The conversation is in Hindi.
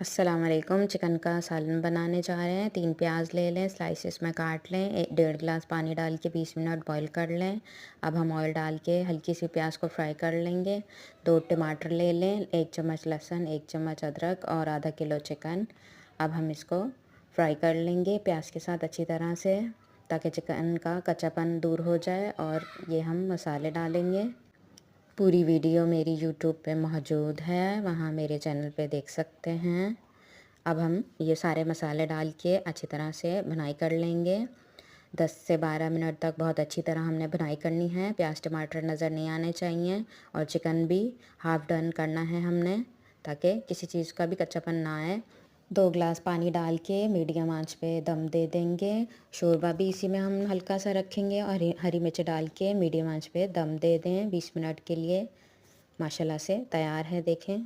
अस्सलाम वालेकुम। चिकन का सालन बनाने जा रहे हैं। 3 प्याज ले लें, स्लाइसेस में काट लें। 1 गिलास पानी डाल के 20 मिनट बॉईल कर लें। अब हम ऑयल डाल के हल्की सी प्याज को फ्राई कर लेंगे। 2 टमाटर ले लें, 1 चम्मच लहसुन, 1 चम्मच अदरक और आधा किलो चिकन। अब हम इसको फ्राई कर लेंगे प्याज के साथ अच्छी तरह से, ताकि चिकन का कच्चापन दूर हो जाए। और ये हम मसाले डालेंगे। पूरी वीडियो मेरी यूट्यूब पे मौजूद है, वहाँ मेरे चैनल पे देख सकते हैं। अब हम ये सारे मसाले डाल के अच्छी तरह से भुनाई कर लेंगे। 10 से 12 मिनट तक बहुत अच्छी तरह हमने भुनाई करनी है। प्याज टमाटर नज़र नहीं आने चाहिए और चिकन भी हाफ़ डन करना है हमने, ताकि किसी चीज़ का भी कच्चापन ना आए। 2 गिलास पानी डाल के मीडियम आंच पे दम दे देंगे। शोरबा भी इसी में हम हल्का सा रखेंगे और हरी मिर्च डाल के मीडियम आंच पे दम दे दें 20 मिनट के लिए। माशाल्लाह से तैयार है, देखें।